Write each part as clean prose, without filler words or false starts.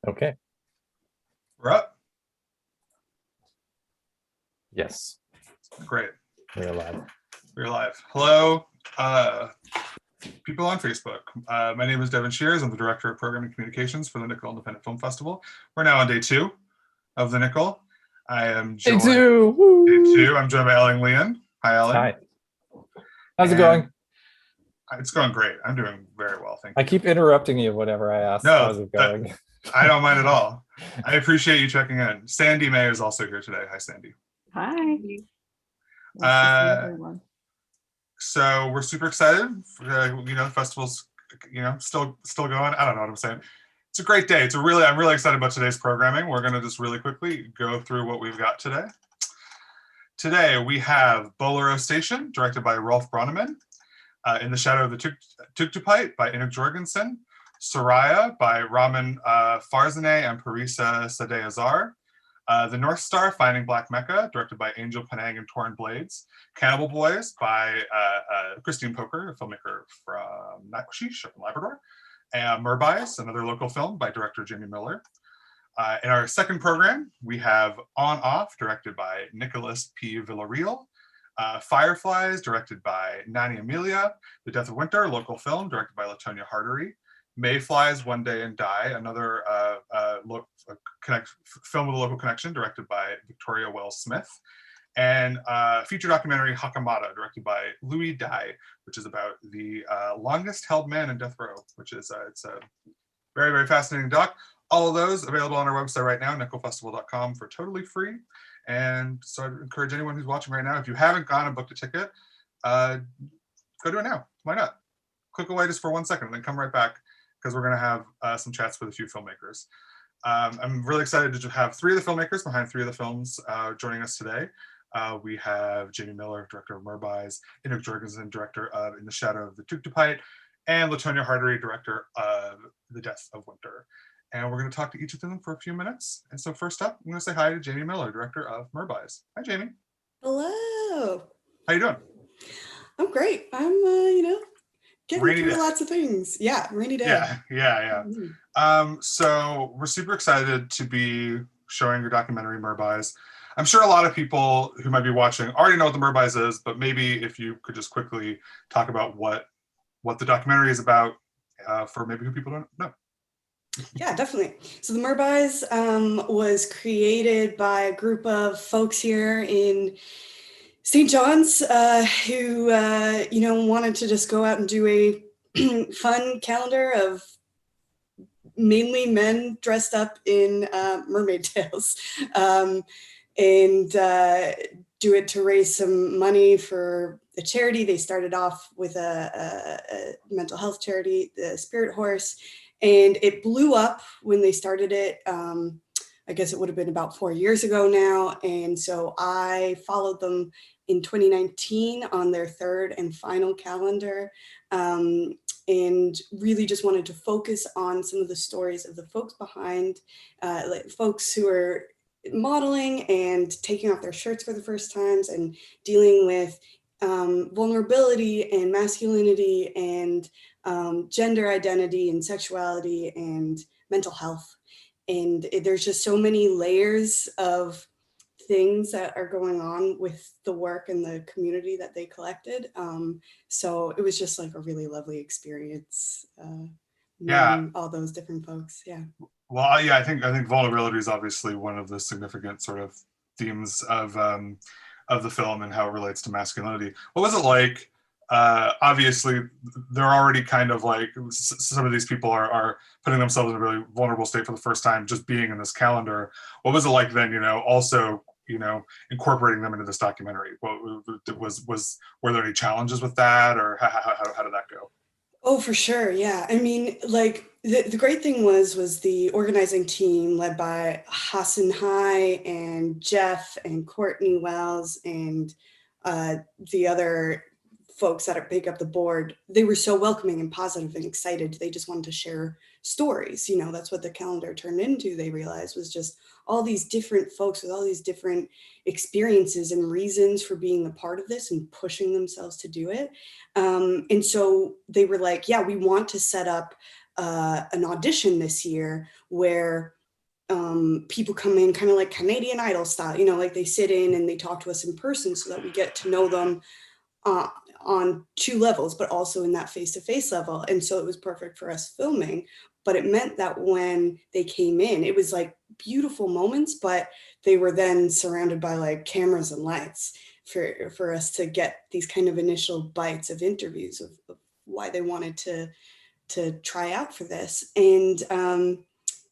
Okay. We're up. Yes. Great. We're live. We're live. Hello, people on Facebook. My name is Devin Shears. I'm the Director of Programming Communications for the Nickel Independent Film Festival. We're now on day 2 of the Nickel. I am joined. Day 2. Woo! Day 2. I'm joined by Elling Lien. Hi, Elling. Hi. How's it going? It's going great. I'm doing very well, thank you. I keep interrupting you whenever I ask. No, how's it going? I don't mind at all. I appreciate you checking in. Sandy May is also here today. Hi, Sandy. Hi. Nice to see everyone. So we're super excited. The festival's still going. I don't know what I'm saying. It's a great day. I'm really excited about today's programming. We're going to just really quickly go through what we've got today. Today we have Bolero Station, directed by Rolf Bronneman. In the Shadow of the Tugtupite by Inuk Jorgensen. Soraya by Raman Farzaneh and Parisa Sadeh-Azar. The North Star, Finding Black Mecca, directed by Angel Penang and Torn Blades. Cannibal Boys by Christine Poker, a filmmaker from Nakoshish up in Labrador. And MerB'ys, another local film by director Jamie Miller. In our second program, we have On Off, directed by Nicholas P. Villarreal. Fireflies, directed by Nani Amelia. The Death of Winter, local film, directed by Latonia Hardery. Mayflies, One Day and Die, another film with a local connection, directed by Victoria Wells Smith. And feature documentary Hakamada, directed by Louis Dai, which is about the longest held man in death row, which is it's a very, very fascinating doc. All of those available on our website right now, nickelfestival.com, for totally free. And so I'd encourage anyone who's watching right now, if you haven't gone and booked a ticket, go do it now. Why not? Click away just for 1 second and then come right back, because we're going to have some chats with a few filmmakers. I'm really excited to have 3 of the filmmakers behind 3 of the films joining us today. We have Jamie Miller, director of MerB'ys, Inuk Jorgensen, director of In the Shadow of the Tugtupite, and Latonia Hardery, director of The Death of Winter. And we're going to talk to each of them for a few minutes. And so first up, I'm going to say hi to Jamie Miller, director of MerB'ys. Hi, Jamie. Hello. How you doing? I'm great. I'm, getting Rainy through day. lots of things. Yeah, rainy day. Yeah. Mm-hmm. So we're super excited to be showing your documentary, MerB'ys. I'm sure a lot of people who might be watching already know what the MerB'ys is, but maybe if you could just quickly talk about what the documentary is about for maybe who people don't know. Yeah, definitely. So the MerB'ys was created by a group of folks here in St. John's who, wanted to just go out and do a fun calendar of mainly men dressed up in mermaid tails and do it to raise some money for a charity. They started off with a mental health charity, the Spirit Horse, and it blew up when they started it. I guess it would have been about 4 years ago now. And so I followed them in 2019 on their 3rd and final calendar, and really just wanted to focus on some of the stories of the folks behind, folks who are modeling and taking off their shirts for the first times and dealing with vulnerability and masculinity and gender identity and sexuality and mental health. And there's just so many layers of things that are going on with the work and the community that they collected. So it was just like a really lovely experience. Meeting all those different folks. Yeah. Well, yeah, I think vulnerability is obviously one of the significant sort of themes of the film and how it relates to masculinity. What was it like? Obviously, they're already kind of like, some of these people are putting themselves in a really vulnerable state for the first time, just being in this calendar. What was it like then, also, incorporating them into this documentary? Were there any challenges with that, or how did that go? Oh, for sure. Yeah. I mean, like the great thing was the organizing team led by Hassan Hai and Jeff and Courtney Wells and the other folks that make up the board. They were so welcoming and positive and excited. They just wanted to share stories. That's what the calendar turned into, they realized, was just all these different folks with all these different experiences and reasons for being a part of this and pushing themselves to do it. And so they were like, yeah, we want to set up an audition this year where people come in kind of like Canadian Idol style, you know, like they sit in and they talk to us in person so that we get to know them on two levels, but also in that face-to-face level. And so it was perfect for us filming, but it meant that when they came in, it was beautiful moments, but they were then surrounded by cameras and lights for us to get these kind of initial bites of interviews of why they wanted to try out for this. And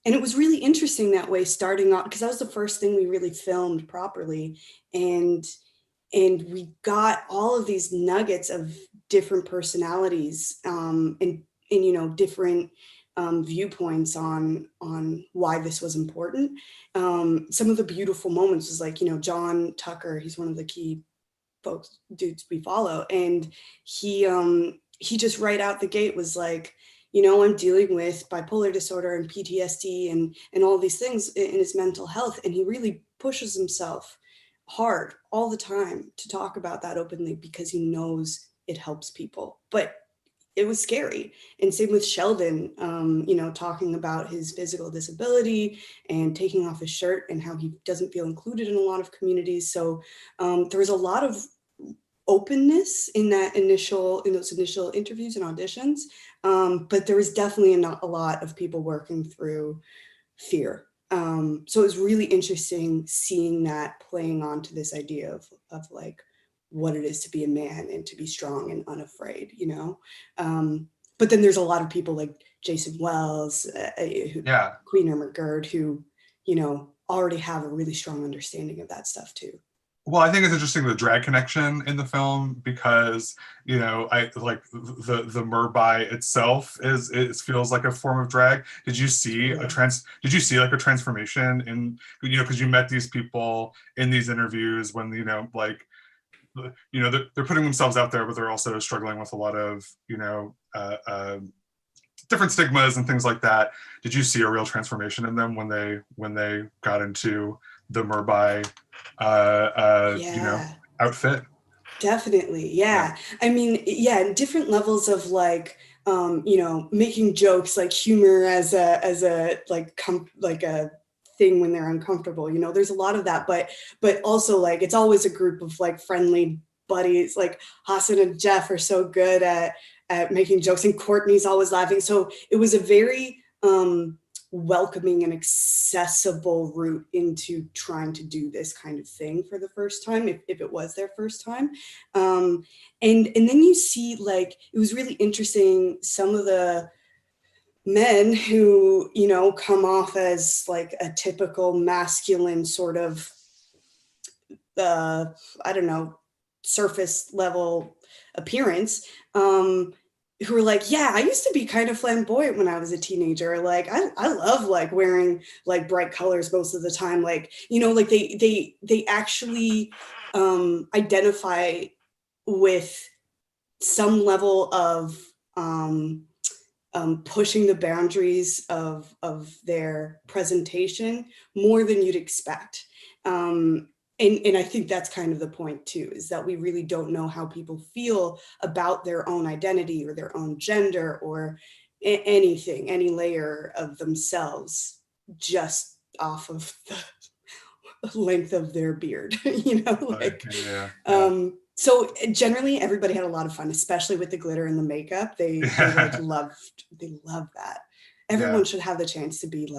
it was really interesting that way, starting off, because that was the first thing we really filmed properly. And we got all of these nuggets of different personalities and different viewpoints on why this was important. Some of the beautiful moments was John Tucker, he's one of the key dudes we follow. And he just right out the gate was I'm dealing with bipolar disorder and PTSD and all these things in his mental health. And he really pushes himself hard all the time to talk about that openly because he knows it helps people. But it was scary. And same with Sheldon, talking about his physical disability and taking off his shirt and how he doesn't feel included in a lot of communities. So there was a lot of openness in those initial interviews and auditions. But there was definitely a lot of people working through fear. So it was really interesting seeing that playing onto this idea of what it is to be a man and to be strong and unafraid, but then there's a lot of people like Jason Wells, Queen McGurd, who, already have a really strong understanding of that stuff too. Well, I think it's interesting the drag connection in the film because I like the MerB'ys itself it feels like a form of drag. Did you see a transformation in because you met these people in these interviews when they're putting themselves out there, but they're also struggling with a lot of different stigmas and things like that. Did you see a real transformation in them when they got into the MerB'ys outfit? Definitely. Yeah. I mean, and different levels of making jokes, humor as a thing when they're uncomfortable, there's a lot of that, but also it's always a group of friendly buddies. Hassan and Jeff are so good at making jokes, and Courtney's always laughing. So it was a very welcoming and accessible route into trying to do this kind of thing for the first time, if it was their first time. And then you see it was really interesting, some of the men who come off as a typical masculine sort of surface level appearance, who were I used to be kind of flamboyant when I was a teenager. I love wearing bright colors most of the time. They actually identify with some level of pushing the boundaries of their presentation more than you'd expect. And I think that's kind of the point too, is that we really don't know how people feel about their own identity or their own gender or anything, any layer of themselves, just off of the length of their beard, So generally everybody had a lot of fun, especially with the glitter and the makeup. They loved that. Everyone should have the chance to be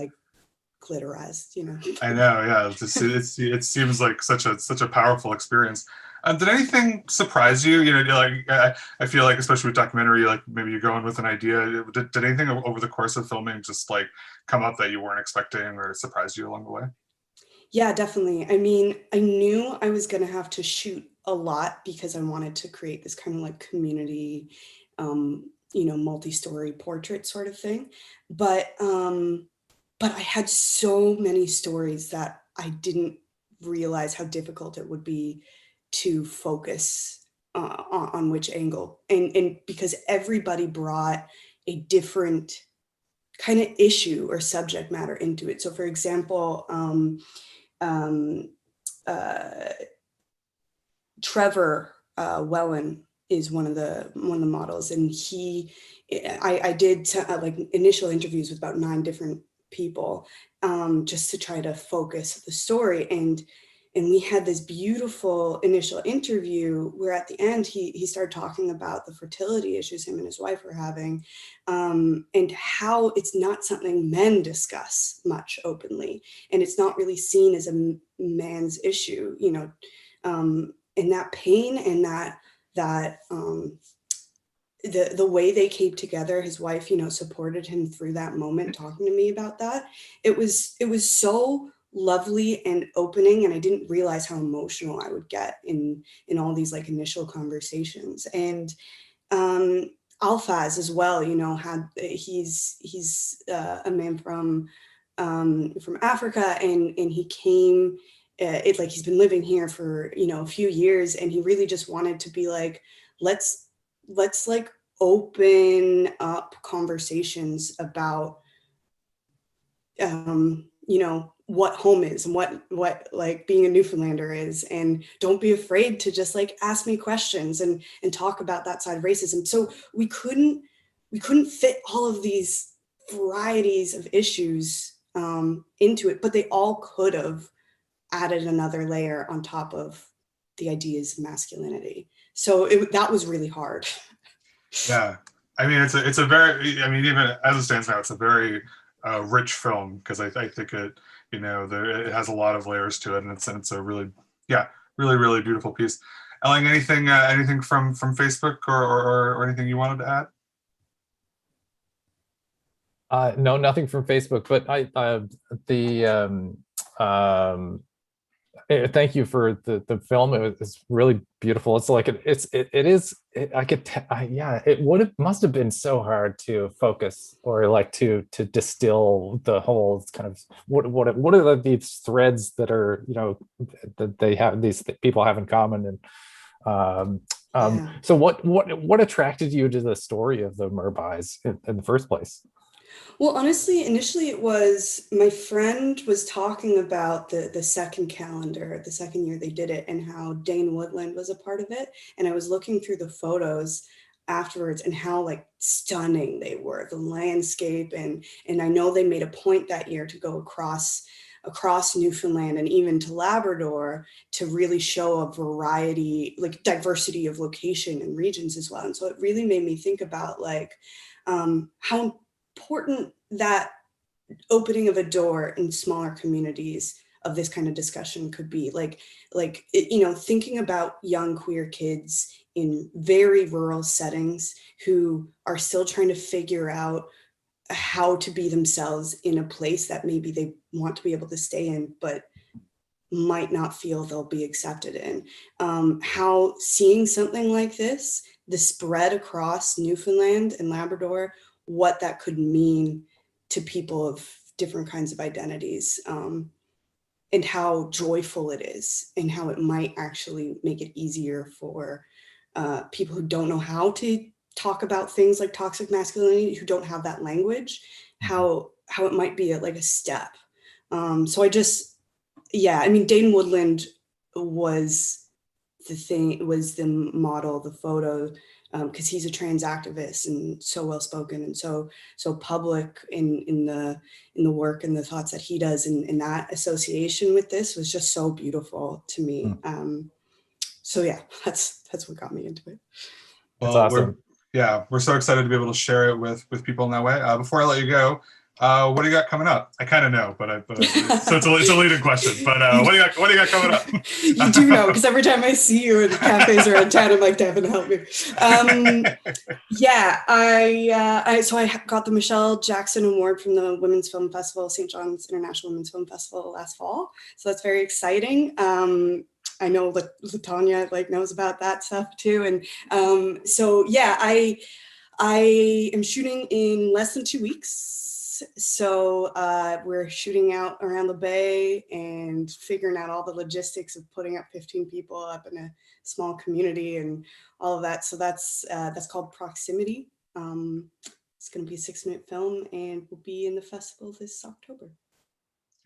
glitterized, I know, yeah. It seems like such a powerful experience. Did anything surprise you? I feel especially with documentary, maybe you're going with an idea. Did anything over the course of filming just come up that you weren't expecting or surprised you along the way? Yeah, definitely. I mean, I knew I was going to have to shoot a lot because I wanted to create this kind of community, multi-story portrait sort of thing. But I had so many stories that I didn't realize how difficult it would be to focus on which angle. And because everybody brought a different kind of issue or subject matter into it. So for example, Trevor Wellen is one of the models, and I did initial interviews with about 9 different people, just to try to focus the story. And we had this beautiful initial interview where at the end he started talking about the fertility issues him and his wife were having, and how it's not something men discuss much openly, and it's not really seen as a man's issue, you know, and that pain and that the way they came together, his wife, you know, supported him through that moment, talking to me about that. It was so lovely and opening, and I didn't realize how emotional I would get in all these like initial conversations. And Alphaz as well, you know, he's a man from Africa, and he came. It's like he's been living here for, you know, a few years, and he really just wanted to be like, let's like open up conversations about, you know, what home is and what like being a Newfoundlander is, and don't be afraid to just like ask me questions and talk about that side of racism. So we couldn't fit all of these varieties of issues into it, but they all could have added another layer on top of the ideas of masculinity. So that was really hard. Yeah, I mean, it's a very, I mean, even as it stands now, it's a very rich film, because I think it, you know, it has a lot of layers to it, and it's a really, yeah, really beautiful piece. Elling, anything from Facebook or anything you wanted to add? No, nothing from Facebook, but thank you for the film. It's really beautiful. It's like must have been so hard to focus, or like to distill the whole kind of what are these threads that are, you know, that these people have in common. And so what attracted you to the story of the MerB'ys in the first place? Well, honestly, initially it was my friend was talking about the second calendar, the second year they did it, and how Dane Woodland was a part of it. And I was looking through the photos afterwards and how like stunning they were, the landscape. And I know they made a point that year to go across Newfoundland and even to Labrador to really show a variety, like diversity of location and regions as well. And so it really made me think about like how important that opening of a door in smaller communities of this kind of discussion could be, like you know, thinking about young queer kids in very rural settings who are still trying to figure out how to be themselves in a place that maybe they want to be able to stay in, but might not feel they'll be accepted in. How seeing something like this, the spread across Newfoundland and Labrador, what that could mean to people of different kinds of identities, and how joyful it is, and how it might actually make it easier for people who don't know how to talk about things like toxic masculinity, who don't have that language, how it might be like a step. So I mean, Dane Woodland was the model, the photo, because he's a trans activist and so well spoken and so public in the work and the thoughts that he does, and that association with this was just so beautiful to me. So yeah, that's what got me into it. That's Well, awesome. we're so excited to be able to share it with people in that way. Before I let you go, what do you got coming up? I kind of know, but so it's a leading question. But what do you got coming up? You do know, because every time I see you in cafes around town, I'm like, Devin, help me. I got the Michelle Jackson Award from the Women's Film Festival, St. John's International Women's Film Festival last fall. So that's very exciting. I know that Latanya like knows about that stuff too. And I am shooting in less than 2 weeks. So we're shooting out around the bay and figuring out all the logistics of putting up 15 people up in a small community and all of that. So that's called Proximity. It's going to be a 6-minute film, and we'll be in the festival this October.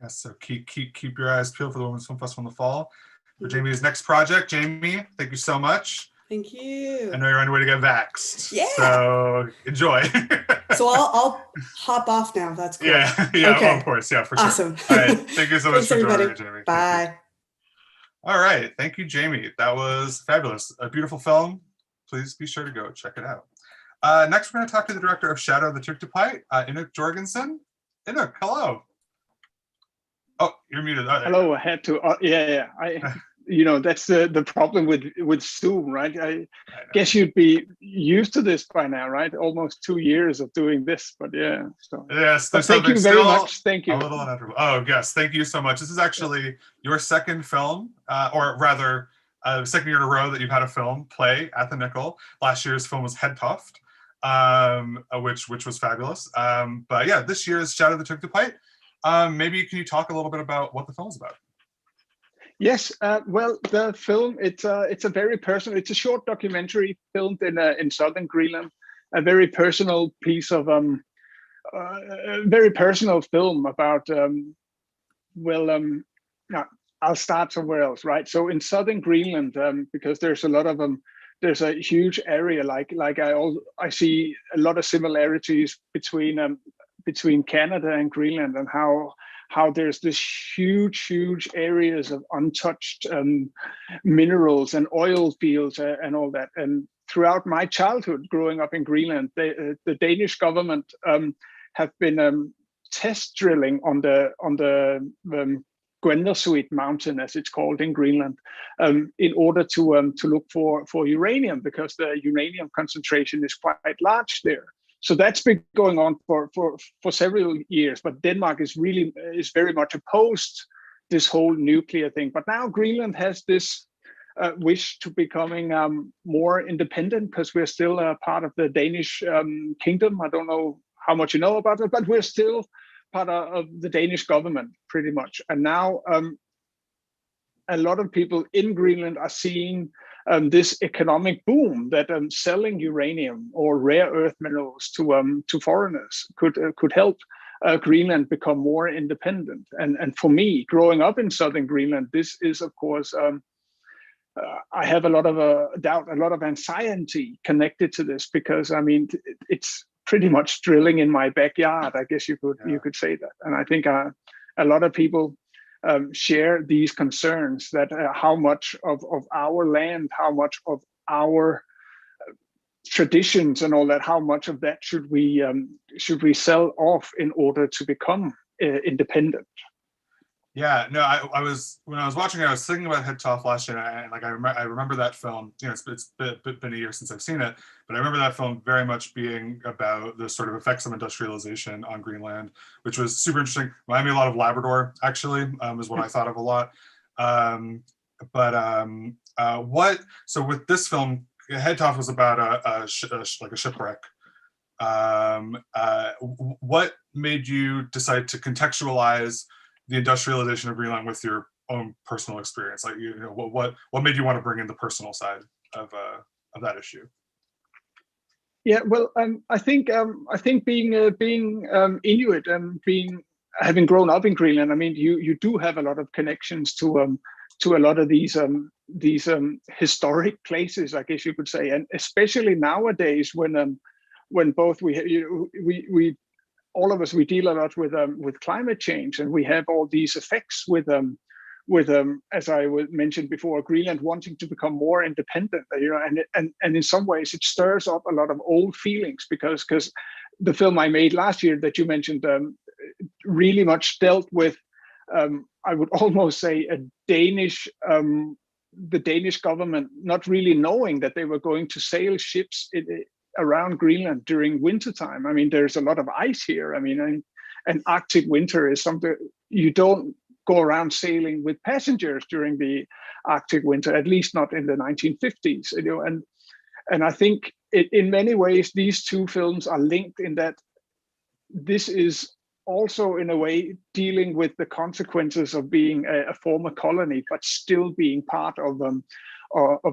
Yes, so keep your eyes peeled for the Women's Film Festival in the fall. For Jamie's next project. Jamie, thank you so much. Thank you. I know you're on your way to get vaxxed. Yeah. So enjoy. So I'll hop off now. That's cool. Yeah, yeah, Okay. of course. Yeah, for Awesome. sure. All right. Thank you so much Thanks, for everybody. joining me, Jamie. Bye. All right. Thank you, Jamie. That was fabulous. A beautiful film. Please be sure to go check it out. Next, we're going to talk to the director of Shadow of the Tugtupite, Inuk Jorgensen. Inuk, hello. Oh, you're muted. Oh, hello, I had to. Yeah. That's the problem with Zoom, right? I guess you'd be used to this by now, right? Almost 2 years of doing this, but yeah. So yes, but thank you very much. Thank you. A little uncomfortable. Oh, yes, thank you so much. This is actually your second film, or rather, second year in a row that you've had a film play at the Nickel. Last year's film was Head Tuft, which was fabulous. But yeah, this year's Shadow of the Tugtupite. Maybe can you talk a little bit about what the film is about? Yes, well, the film, it's a very personal, it's a short documentary filmed in southern Greenland, a very personal piece of, a very personal film about, I'll start somewhere else, right? So in southern Greenland, because there's a lot of, there's a huge area, like I see a lot of similarities between Canada and Greenland, and how there's this huge areas of untouched minerals and oil fields and all that. And throughout my childhood growing up in Greenland, the Danish government have been test drilling on the Gwendersuit mountain, as it's called in Greenland, in order to look for uranium, because the uranium concentration is quite large there. So that's been going on for several years, but Denmark is very much opposed this whole nuclear thing. But now Greenland has this wish to becoming more independent, because we're still a part of the Danish kingdom. I don't know how much you know about it, but we're still part of the Danish government, pretty much. And now a lot of people in Greenland are seeing this economic boom that selling uranium or rare earth minerals to foreigners could help Greenland become more independent. And for me, growing up in southern Greenland, this is, of course, I have a lot of doubt, a lot of anxiety connected to this, because I mean, it's pretty much drilling in my backyard, I guess you could say that. And I think a lot of people share these concerns, that how much of our land, how much of our traditions and all that, how much of that should we sell off in order to become independent? Yeah, no, I was, when I was watching it, I was thinking about Head Tuft last year, and like I remember that film. You know, it's been a year since I've seen it, but I remember that film very much being about the sort of effects of industrialization on Greenland, which was super interesting. Reminded me a lot of Labrador, actually, is what I thought of a lot. So with this film, Head Tuft was about like a shipwreck. What made you decide to contextualize the industrialization of Greenland with your own personal experience? Like, you know, what made you want to bring in the personal side of that issue? Yeah, well, I think being Inuit and having grown up in Greenland, I mean, you do have a lot of connections to a lot of these historic places, I guess you could say, and especially nowadays when both we all of us, we deal a lot with climate change, and we have all these effects with as I mentioned before, Greenland wanting to become more independent, you know, and in some ways it stirs up a lot of old feelings, because the film I made last year that you mentioned really much dealt with, I would almost say, the Danish government not really knowing that they were going to sail ships around Greenland during wintertime. I mean, there's a lot of ice here. I mean, an Arctic winter is something you don't go around sailing with passengers during the Arctic winter, at least not in the 1950s. You know, and I think in many ways these two films are linked, in that this is also in a way dealing with the consequences of being a former colony, but still being part of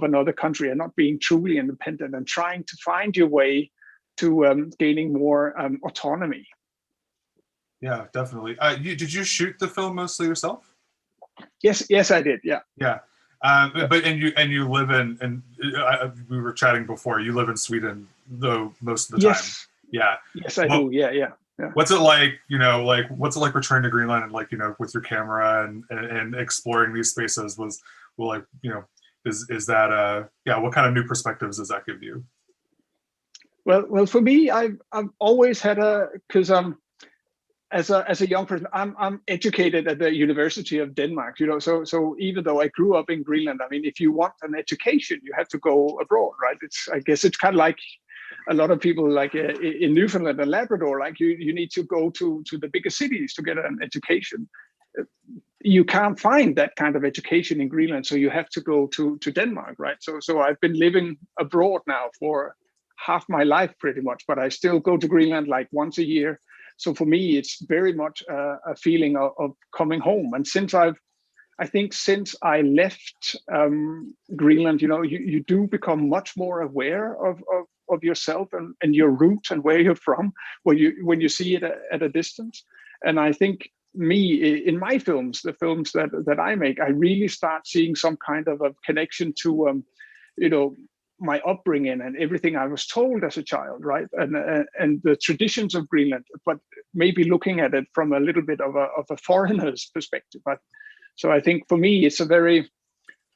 another country and not being truly independent, and trying to find your way to gaining more autonomy. Yeah, definitely. Did you shoot the film mostly yourself? Yes, I did. Yeah. Yeah. But you live in we were chatting before. You live in Sweden though most of the time. Yeah. Yes, I do. Yeah. What's it like? What's it like returning to Greenland and with your camera and exploring these spaces? Is that what kind of new perspectives does that give you? Well, for me, I've always had because as a young person, I'm educated at the University of Denmark, so even though I grew up in Greenland, I mean, if you want an education, you have to go abroad, right? I guess it's kind of like a lot of people like in Newfoundland and Labrador, like you need to go to the bigger cities to get an education. You can't find that kind of education in Greenland, so you have to go to Denmark, right? So I've been living abroad now for half my life pretty much, but I still go to Greenland like once a year. So for me, it's very much a feeling of coming home. And since I left Greenland, you do become much more aware of yourself and your roots and where you're from when you see it at a distance. And I think in my films, the films that I make, I really start seeing some kind of a connection to my upbringing and everything I was told as a child, right? And the traditions of Greenland, but maybe looking at it from a little bit of a foreigner's perspective. So I think for me, it's a very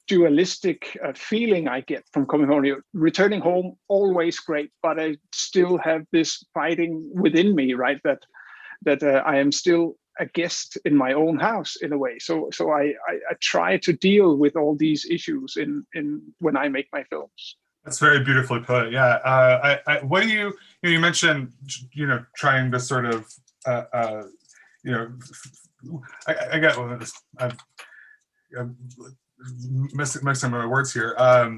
dualistic feeling I get from coming home. Returning home, always great, but I still have this fighting within me, right? That I am still a guest in my own house in a way. So I try to deal with all these issues in when I make my films. That's very beautifully put. Yeah. What do you mentioned, trying to sort of, I get, I'm mixing my words here. I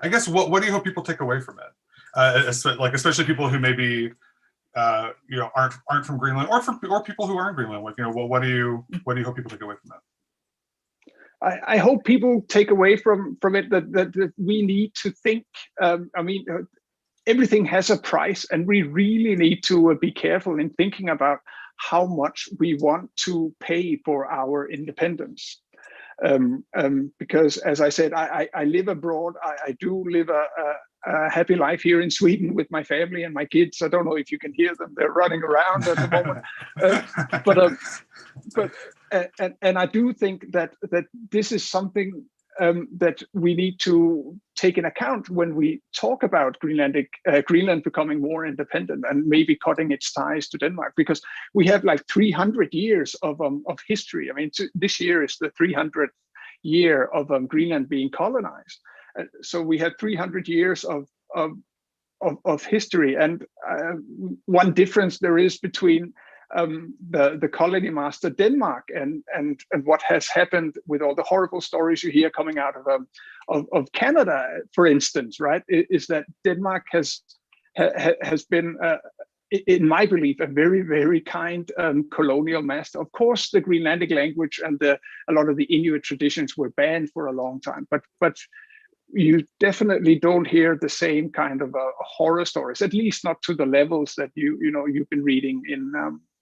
guess what do you hope people take away from it? Especially people who maybe, aren't from Greenland, or people who are in Greenland. What do you hope people take away from that? I hope people take away from it that we need to think. Everything has a price, and we really need to be careful in thinking about how much we want to pay for our independence. Because, as I said, I live abroad. I do live a happy life here in Sweden with my family and my kids. I don't know if you can hear them; they're running around at the moment. And I do think that this is something that we need to take in account when we talk about Greenland becoming more independent and maybe cutting its ties to Denmark, because we have like 300 years of history. I mean, this year is the 300th year of Greenland being colonized. So we have 300 years of history, and one difference there is between the colony master Denmark and what has happened with all the horrible stories you hear coming out of Canada, for instance, right? Is that Denmark has been, in my belief, a very, very kind colonial master. Of course, the Greenlandic language and a lot of the Inuit traditions were banned for a long time, but you definitely don't hear the same kind of horror stories, at least not to the levels that you've been reading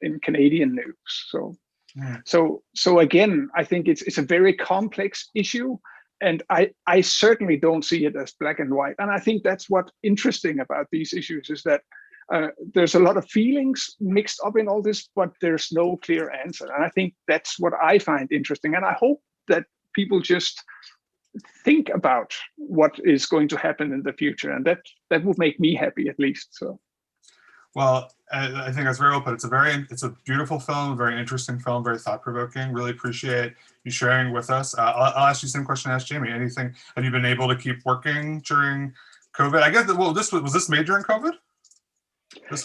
in Canadian news. So again, I think it's a very complex issue, and I certainly don't see it as black and white. And I think that's what's interesting about these issues, is that there's a lot of feelings mixed up in all this, but there's no clear answer. And I think that's what I find interesting. And I hope that people just think about what is going to happen in the future, and that would make me happy, at least. So, well, I think that's very well put. It's a beautiful film, very interesting film, very thought-provoking. Really appreciate you sharing with us. I'll ask you the same question I asked Jamie. Anything? Have you been able to keep working during COVID? I guess was this made during COVID?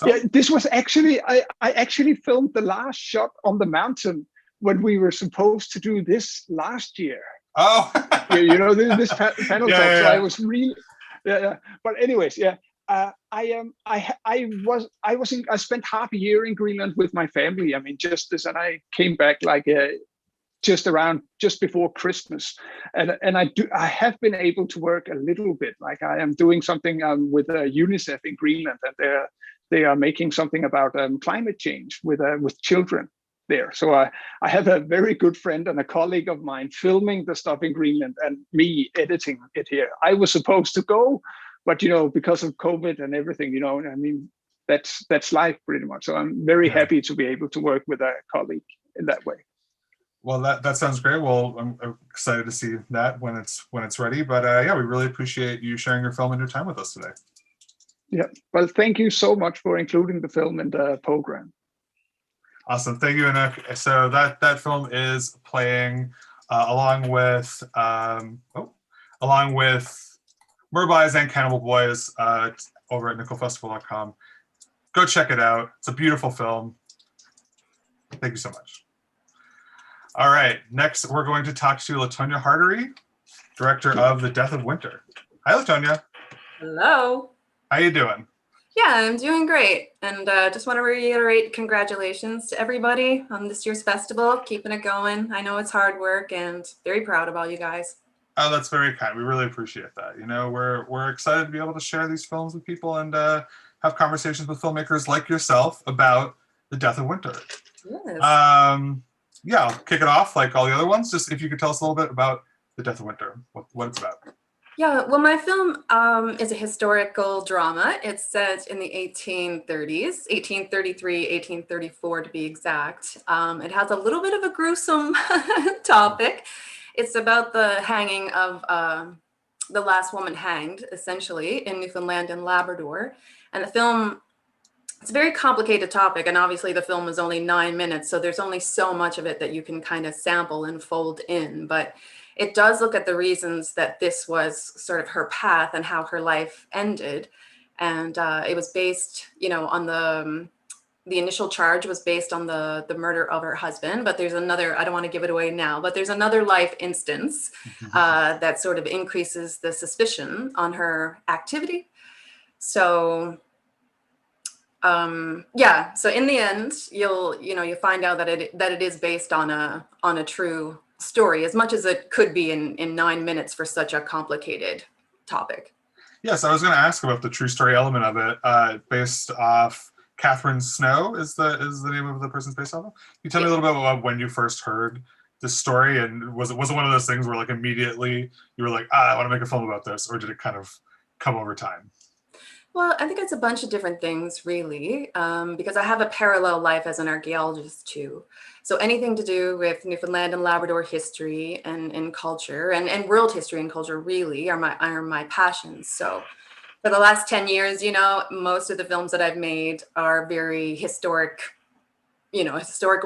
Yeah, this was actually I actually filmed the last shot on the mountain when we were supposed to do this last year. Oh, this panel talk. Yeah. So I was really, yeah. But anyways, yeah. I spent half a year in Greenland with my family. I mean, and I came back like just before Christmas, and I have been able to work a little bit. Like I am doing something with UNICEF in Greenland, and they are making something about climate change with children. there. So I have a very good friend and a colleague of mine filming the stuff in Greenland and me editing it here. I was supposed to go, but because of COVID and everything, I mean, that's life pretty much. So I'm very happy to be able to work with a colleague in that way. Well, that sounds great. Well, I'm excited to see that when it's ready. But yeah, we really appreciate you sharing your film and your time with us today. Yeah. Well, thank you so much for including the film in the program. Awesome. Thank you, Anouk. So that film is playing along with MerB'ys and Cannibal Boys over at nickelfestival.com. Go check it out. It's a beautiful film. Thank you so much. All right, next we're going to talk to Latonia Hartery, director of The Death of Winter. Hi, Latonia. Hello. How you doing? Yeah, I'm doing great. And just want to reiterate congratulations to everybody on this year's festival, keeping it going. I know it's hard work and very proud of all you guys. Oh, that's very kind. We really appreciate that. We're excited to be able to share these films with people and have conversations with filmmakers like yourself about The Death of Winter. Yes. Yeah, I'll kick it off like all the other ones. Just if you could tell us a little bit about The Death of Winter, what it's about. Yeah, well, my film is a historical drama. It's set in the 1830s, 1833, 1834 to be exact. It has a little bit of a gruesome topic. It's about the hanging of the last woman hanged, essentially, in Newfoundland and Labrador. And the film, it's a very complicated topic, and obviously the film is only 9 minutes, so there's only so much of it that you can kind of sample and fold in. But it does look at the reasons that this was sort of her path and how her life ended. And it was based, on the initial charge was based on the murder of her husband, but there's another, I don't want to give it away now, but there's another life instance that sort of increases the suspicion on her activity. So so in the end, you'll find out that it is based on a true story, as much as it could be in 9 minutes for such a complicated topic. Yes, I was going to ask about the true story element of it, based off Catherine Snow is the name of the person's based off of. Can you tell me a little bit about when you first heard this story, and was it one of those things where like immediately you were like, I want to make a film about this, or did it kind of come over time? Well, I think it's a bunch of different things, really, because I have a parallel life as an archaeologist, too. So anything to do with Newfoundland and Labrador history and culture and world history and culture really are my passions. So for the last 10 years, most of the films that I've made are very historical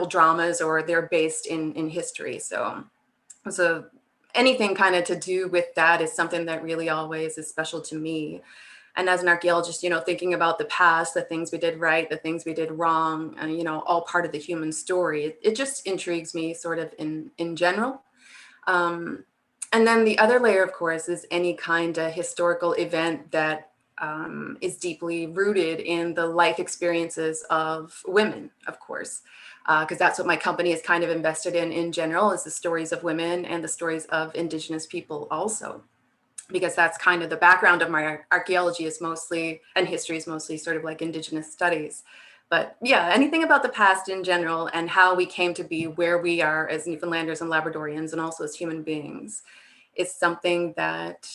dramas, or they're based in history. So anything kind of to do with that is something that really always is special to me. And as an archaeologist, thinking about the past, the things we did right, the things we did wrong, and, all part of the human story, it just intrigues me sort of in general. And then the other layer, of course, is any kind of historical event that is deeply rooted in the life experiences of women, of course, because that's what my company is kind of invested in general, is the stories of women and the stories of Indigenous people also. Because that's kind of the background of my archaeology is mostly, and history is mostly sort of like Indigenous studies. But yeah, anything about the past in general and how we came to be where we are as Newfoundlanders and Labradorians and also as human beings is something that,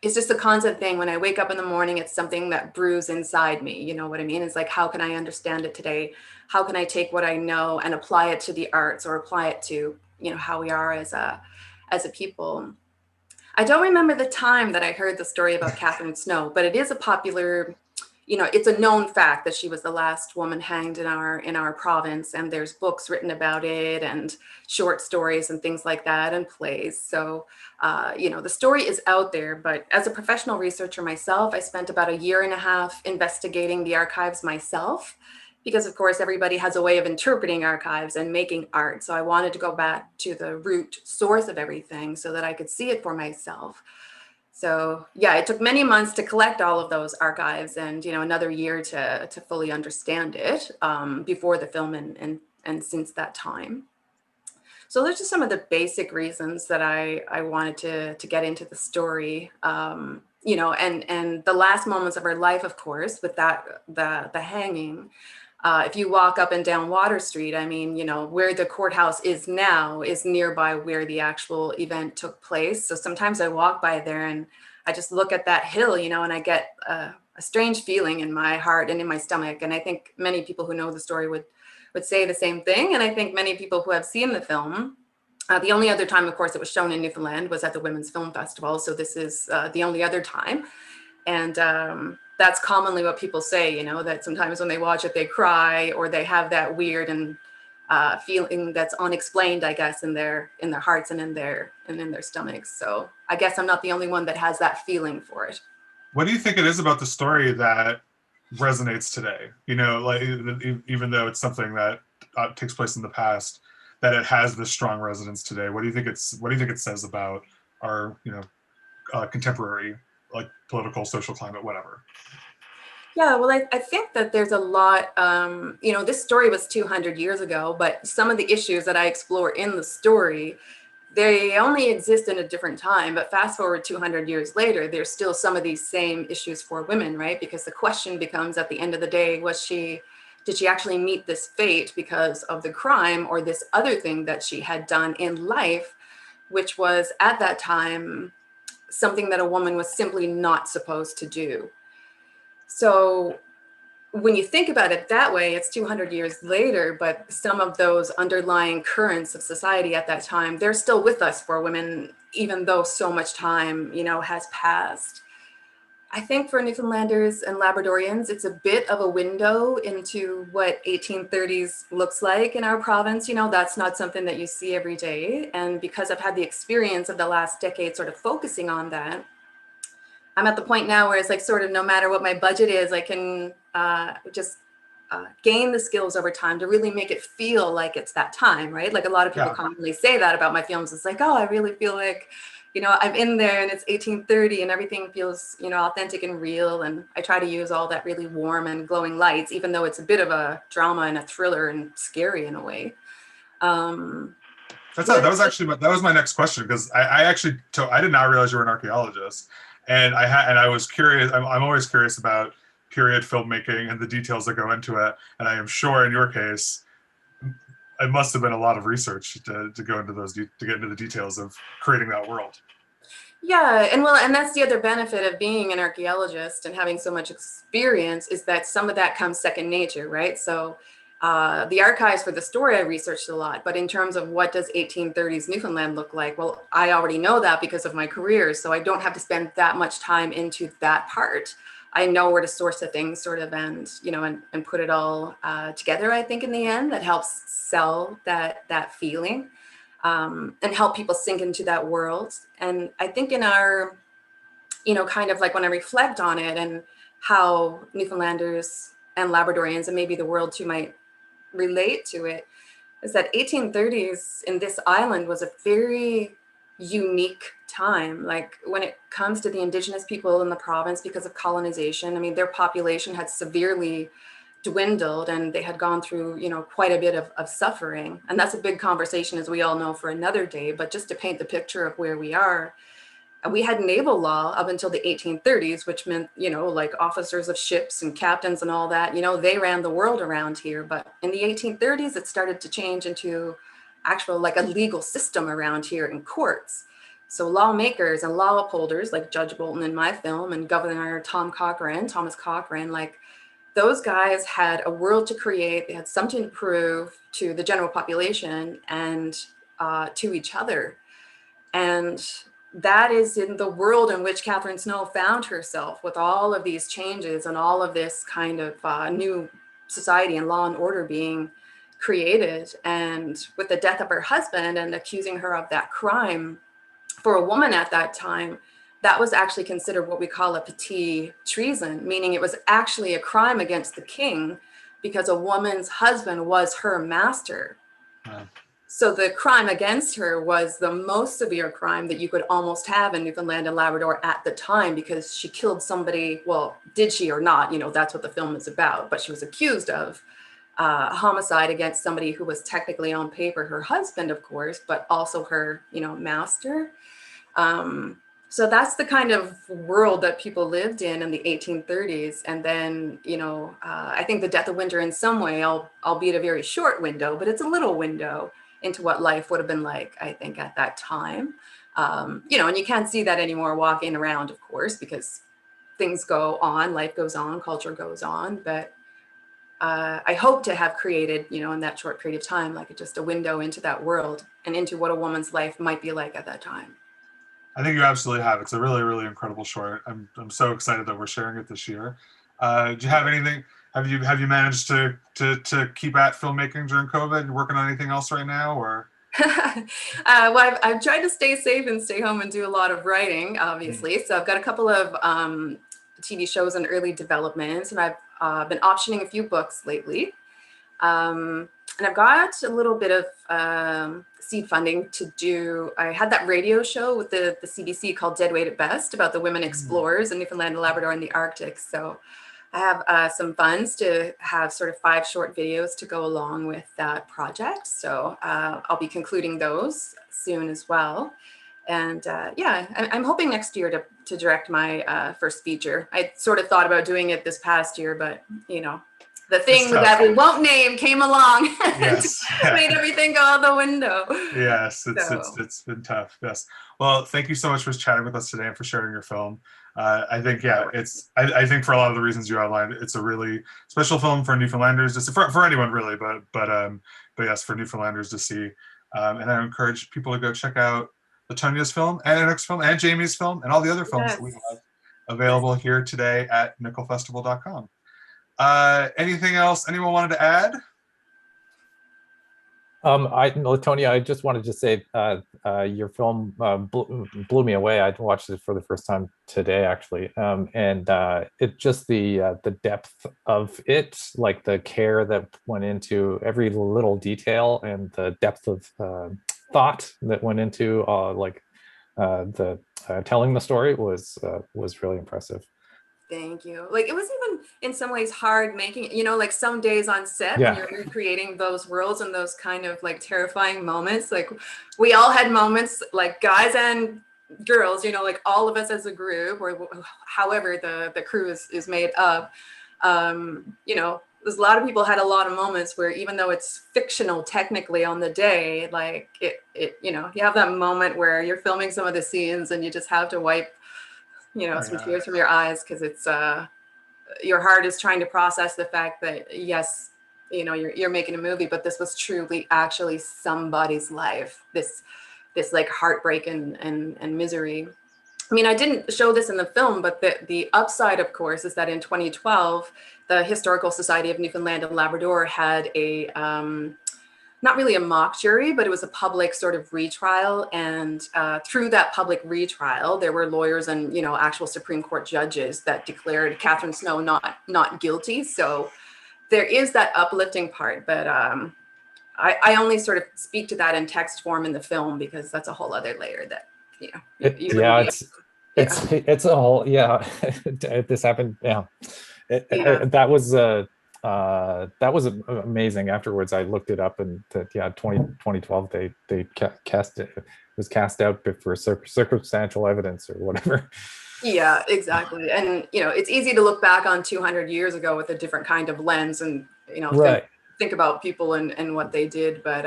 it's just a constant thing. When I wake up in the morning, it's something that brews inside me. You know what I mean? It's like, how can I understand it today? How can I take what I know and apply it to the arts, or apply it to, how we are as a people? I don't remember the time that I heard the story about Catherine Snow, but it is a popular, it's a known fact that she was the last woman hanged in our province, and there's books written about it and short stories and things like that and plays. So, the story is out there, but as a professional researcher myself, I spent about 1.5 years investigating the archives myself, because of course everybody has a way of interpreting archives and making art. So I wanted to go back to the root source of everything so that I could see it for myself. So yeah, it took many months to collect all of those archives, and another year to fully understand it before the film and since that time. So those are some of the basic reasons that I wanted to get into the story. And the last moments of her life, of course, with the hanging. If you walk up and down Water Street, I mean, you know, where the courthouse is now is nearby where the actual event took place. So sometimes I walk by there and I just look at that hill, you know, and I get a strange feeling in my heart and in my stomach. And I think many people who know the story would say the same thing. And I think many people who have seen the film, the only other time, of course, it was shown in Newfoundland was at the Women's Film Festival. So this is the only other time. And that's commonly what people say, you know, that sometimes when they watch it, they cry or they have that weird and feeling that's unexplained, I guess, in their hearts and in their stomachs. So I guess I'm not the only one that has that feeling for it. What do you think it is about the story that resonates today? You know, like even though it's something that takes place in the past, that it has this strong resonance today. What do you think it says about our, you know, contemporary, like, political, social climate, whatever? Yeah, well, I think that there's a lot, you know, this story was 200 years ago, but some of the issues that I explore in the story, they only exist in a different time. But fast forward 200 years later, there's still some of these same issues for women, right? Because the question becomes, at the end of the day, did she actually meet this fate because of the crime or this other thing that she had done in life, which was at that time something that a woman was simply not supposed to do. So when you think about it that way, it's 200 years later, but some of those underlying currents of society at that time, they're still with us for women, even though so much time, you know, has passed. I think for Newfoundlanders and Labradorians, it's a bit of a window into what 1830s looks like in our province. You know, that's not something that you see every day. And because I've had the experience of the last decade sort of focusing on that, I'm at the point now where it's like sort of no matter what my budget is, I can just gain the skills over time to really make it feel like it's that time, right? Like a lot of people commonly say that about my films. It's like, oh, I really feel like, you know, I'm in there and it's 1830 and everything feels, you know, authentic and real. And I try to use all that really warm and glowing lights, even though it's a bit of a drama and a thriller and scary in a way. That was my next question, because I did not realize you were an archaeologist, and I was curious. I'm always curious about period filmmaking and the details that go into it, and I am sure in your case, it must have been a lot of research to go into to get into the details of creating that world. Yeah, and that's the other benefit of being an archaeologist and having so much experience, is that some of that comes second nature, right? So the archives for the story I researched a lot, but in terms of what does 1830s Newfoundland look like, well, I already know that because of my career, so I don't have to spend that much time into that part. I know where to source the things sort of, and, you know, and put it all together, I think, in the end. That helps sell that feeling and help people sink into that world. And I think in our, you know, kind of like when I reflect on it and how Newfoundlanders and Labradorians and maybe the world too might relate to it, is that 1830s in this island was a very unique time. Like when it comes to the Indigenous people in the province, because of colonization, I mean, their population had severely dwindled and they had gone through, you know, quite a bit of suffering. And that's a big conversation, as we all know, for another day. But just to paint the picture of where we are, we had naval law up until the 1830s, which meant, you know, like officers of ships and captains and all that, you know, they ran the world around here. But in the 1830s, it started to change into actual, like, a legal system around here in courts. So lawmakers and law upholders, like Judge Bolton in my film and Governor Thomas Cochrane, like, those guys had a world to create. They had something to prove to the general population and to each other. And that is in the world in which Catherine Snow found herself, with all of these changes and all of this kind of new society and law and order being created. And with the death of her husband and accusing her of that crime, for a woman at that time, that was actually considered what we call a petit treason, meaning it was actually a crime against the king because a woman's husband was her master. Wow. So the crime against her was the most severe crime that you could almost have in Newfoundland and Labrador at the time, because she killed somebody. Well, did she or not? You know, that's what the film is about. But she was accused of a homicide against somebody who was technically on paper her husband, of course, but also her, you know, master. So that's the kind of world that people lived in the 1830s. And then, I think the death of winter in some way, albeit a very short window, but it's a little window into what life would have been like, I think, at that time. And you can't see that anymore walking around, of course, because things go on, life goes on, culture goes on. But I hope to have created, in that short period of time, like just a window into that world and into what a woman's life might be like at that time. I think you absolutely have. It's a really, really incredible short. I'm so excited that we're sharing it this year. Do you have anything? Have you managed to keep at filmmaking during COVID? You working on anything else right now, or? Well, I've tried to stay safe and stay home and do a lot of writing, obviously. So I've got a couple of TV shows in early development, and I've been optioning a few books lately. And I've got a little bit of seed funding to do. I had that radio show with the CBC called Dead Weight at Best about the women explorers in Newfoundland and Labrador and the Arctic. So I have some funds to have sort of 5 short videos to go along with that project. So I'll be concluding those soon as well. And I'm hoping next year to direct my first feature. I sort of thought about doing it this past year, but the thing that we won't name came along and Yes. made everything go out the window. Yes, it's been tough. Yes. Well, thank you so much for chatting with us today and for sharing your film. I think I think for a lot of the reasons you outlined, it's a really special film for Newfoundlanders, just for anyone really, but yes, for Newfoundlanders to see. And I encourage people to go check out Latonia's film and Enoch's film and Jamie's film and all the other films that we have available here today at nickelfestival.com. Anything else anyone wanted to add? Latonia, I just wanted to say your film blew me away. I watched it for the first time today, actually, and it just the depth of it, like the care that went into every little detail and the depth of thought that went into the telling the story was really impressive. Thank you. Like, it was even in some ways hard making it, like some days on set when you're recreating those worlds and those kind of like terrifying moments. Like, we all had moments, like guys and girls, like all of us as a group, or however the crew is made up. There's a lot of people had a lot of moments where, even though it's fictional technically on the day, like you have that moment where you're filming some of the scenes and you just have to wipe some tears from your eyes, because it's your heart is trying to process the fact that yes, you're making a movie, but this was truly actually somebody's life, this like heartbreak and misery. I mean, I didn't show this in the film, but the upside, of course, is that in 2012 the Historical Society of Newfoundland and Labrador had a not really a mock jury, but it was a public sort of retrial. And through that public retrial, there were lawyers and, actual Supreme Court judges that declared Catherine Snow not guilty. So there is that uplifting part, but I only sort of speak to that in text form in the film, because that's a whole other layer that, it's a whole, this happened. That was amazing. Afterwards, I looked it up, and 2012 they cast it. It was cast out for circumstantial evidence or whatever. Yeah, exactly. And it's easy to look back on 200 years ago with a different kind of lens, and think about people and what they did. But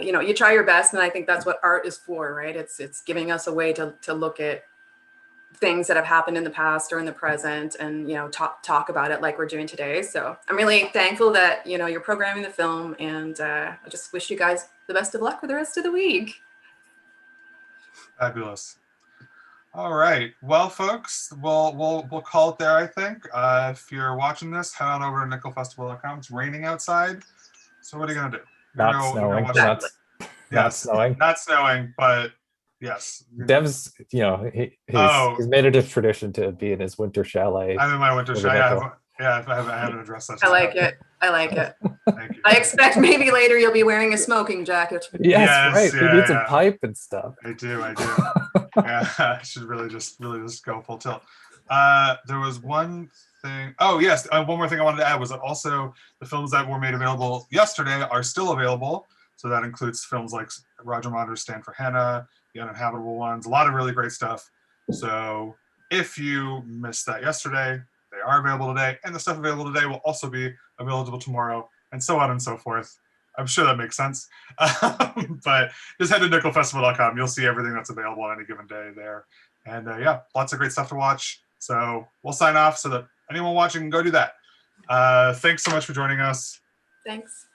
you try your best, and I think that's what art is for, right? It's giving us a way to look at things that have happened in the past or in the present, and talk about it like we're doing today. So I'm really thankful that you're programming the film, and I just wish you guys the best of luck for the rest of the week. Fabulous. All right, well, folks, we'll call it there, I think. If you're watching this, head on over to nickelfestival.com. It's raining outside, so what are you gonna do? Not snowing. Not snowing, but yes. Dev's, he's made it a tradition to be in his winter chalet. I'm in my winter chalet. I haven't addressed that. I like it. Thank you. I expect maybe later you'll be wearing a smoking jacket. Yes, right. He needs a pipe and stuff. I do. Yeah, I should really just go full tilt. There was one thing. Oh yes, one more thing I wanted to add was that also the films that were made available yesterday are still available. So that includes films like Roger Monder's Stand for Hannah, The Uninhabitable Ones, a lot of really great stuff. So if you missed that yesterday, they are available today, and the stuff available today will also be available tomorrow, and so on and so forth. I'm sure that makes sense. But just head to nickelfestival.com. You'll see everything that's available on any given day there. And yeah, lots of great stuff to watch. So we'll sign off so that anyone watching can go do that. Thanks so much for joining us. Thanks.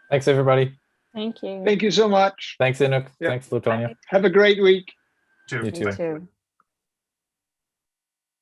Thanks, everybody. Thank you. Thank you so much. Thanks, Inuk. Yeah. Thanks, Lutonia. Have a great week. Too. You too. You too.